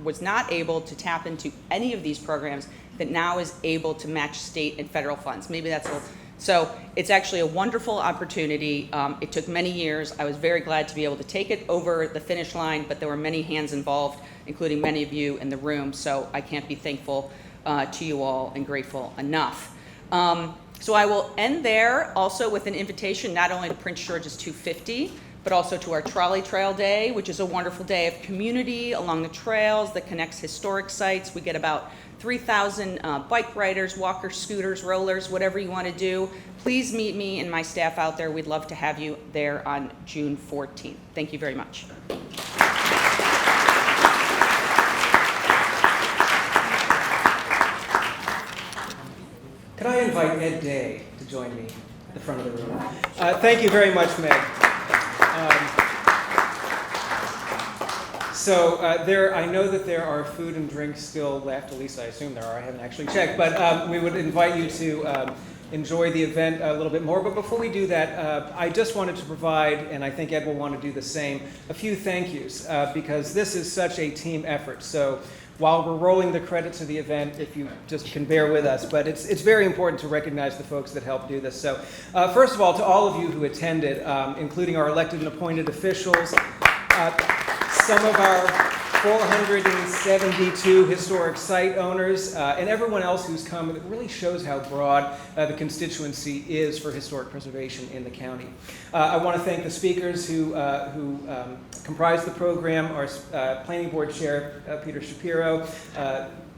was not able to tap into any of these programs that now is able to match state and federal funds. Maybe that's so it's actually a wonderful opportunity. It took many years. I was very glad to be able to take it over the finish line, but there were many hands involved, including many of you in the room, so I can't be thankful to you all and grateful enough. So I will end there also with an invitation not only to Prince George's 250, but also to our Trolley Trail Day, which is a wonderful day of community along the trails that connects historic sites. We get about 3,000 bike riders, walkers, scooters, rollers, whatever you want to do. Please meet me and my staff out there. We'd love to have you there on June 14th. Thank you very much. Could I invite Ed Day to join me at the front of the room? Thank you very much, Meg. I know that there are food and drinks still left, at least I assume there are, I haven't actually checked, but we would invite you to enjoy the event a little bit more. But before we do that, I just wanted to provide, and I think Ed will want to do the same, a few thank yous, because this is such a team effort. So while we're rolling the credits of the event, if you just can bear with us, but it's very important to recognize the folks that helped do this. So first of all, to all of you who attended, including our elected and appointed officials, some of our 472 historic site owners, and everyone else who's come, it really shows how broad the constituency is for historic preservation in the county. I want to thank the speakers who comprise the program, our Planning Board Chair, Peter Shapiro,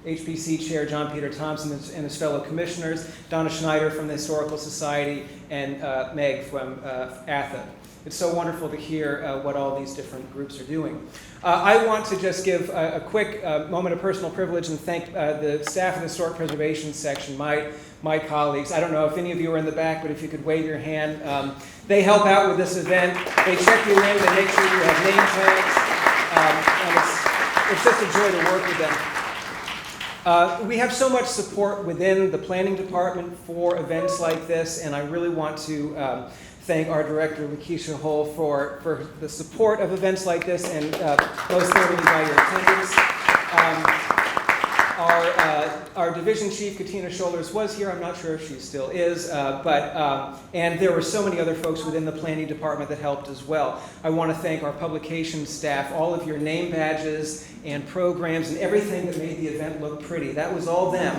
HPC Chair John Peter Thompson and his fellow commissioners, Donna Schneider from the Historical Society, and Meg from ATHA. it's so wonderful to hear what all these different groups are doing. I want to just give a quick moment of personal privilege and thank the staff of the Historic Preservation Section, my colleagues. I don't know if any of you are in the back, but if you could wave your hand. They help out with this event. They check you in, they make sure you have name tags, and it's just a joy to work with them. We have so much support within the planning department for events like this, and I really want to thank our director, Lakeisha Hull, for the support of events like this, and most notably by your attendance. Our division chief, Katina Scholars, was here. I'm not sure if she still is, and there were so many other folks within the planning department that helped as well. I want to thank our publication staff, all of your name badges and programs and everything that made the event look pretty. That was all them.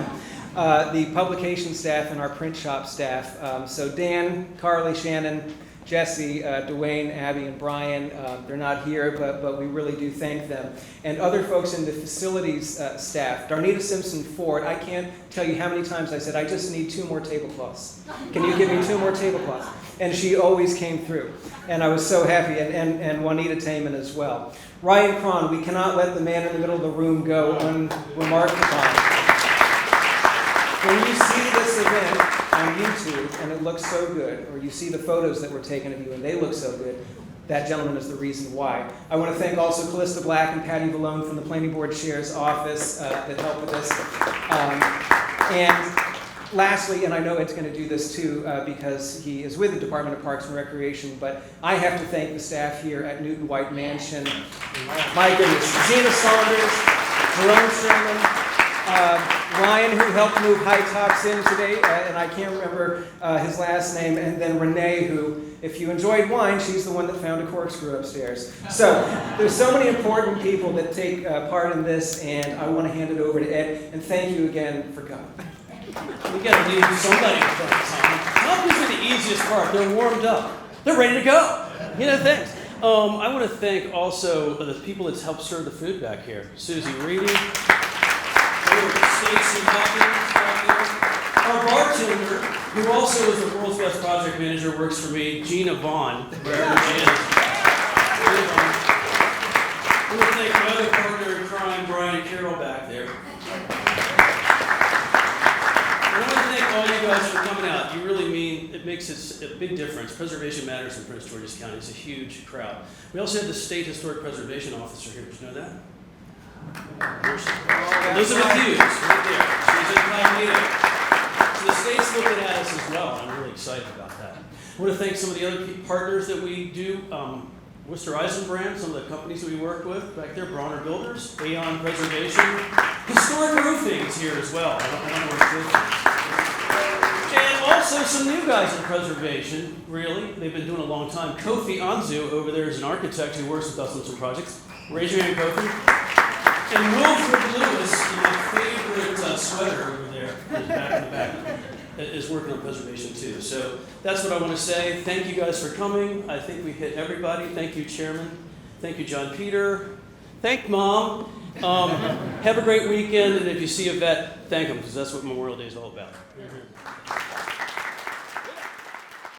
The publication staff and our print shop staff. So Dan, Carly, Shannon, Jesse, Dwayne, Abby, and Brian, they're not here, but we really do thank them. And other folks in the facilities staff. Darnita Simpson Ford, I can't tell you how many times I said, I just need 2 more tablecloths. Can you give me 2 more tablecloths? And she always came through. And I was so happy, and Juanita Taman as well. Ryan Cron, we cannot let the man in the middle of the room go unremarked upon. When you see this event on YouTube and it looks so good, or you see the photos that were taken of you and they look so good, that gentleman is the reason why. I want to thank also Callista Black and Patty Valone from the Planning Board Chair's office that helped with this. And lastly, and I know Ed's going to do this too because he is with the Department of Parks and Recreation, but I have to thank the staff here at Newton White Mansion. My goodness, Zena Saunders, Jerome Sherman, Ryan, who helped move High Tops in today, and I can't remember his last name, and then Renee, who, if you enjoyed wine, she's the one that found a corkscrew upstairs. So there's so many important people that take part in this, and I want to hand it over to Ed, and thank you again for coming. We got to leave somebody in front of Tom. Tom is the easiest part. They're warmed up. They're ready to go. You know, thanks. I want to thank also the people that helped serve the food back here. Susie Reedy. Stacy Hawkins back there. Our bartender, who also is the world's best project manager, works for me, Gina Vaughn, wherever she is. I want to thank my other partner in crime, Brian and Carol, back there. I want to thank all you guys for coming out. You really mean, it makes a big difference. Preservation matters in Prince George's County. It's a huge crowd. We also have the State Historic Preservation Officer here. Did you know that? Elizabeth Hughes, right there. She's incognito. So the state's looking at us as well. I'm really excited about that. I want to thank some of the other partners that we do. Worcester Eisenbrand, some of the companies that we work with back there, Bronner Builders, Aeon Preservation, Historic Roofing is here as well. I don't know where it's and also some new guys in preservation, really. They've been doing it a long time. Kofi Anzu over there is an architect who works with us on some projects. Raise your hand, Kofi. And Wilfred Lewis, my favorite sweater over there, is back in the back, is working on preservation too. So that's what I want to say. Thank you guys for coming. I think we hit everybody. Thank you, Chairman. Thank you, John Peter. Thank Mom. Have a great weekend, and if you see a vet, thank them, because that's what Memorial Day is all about.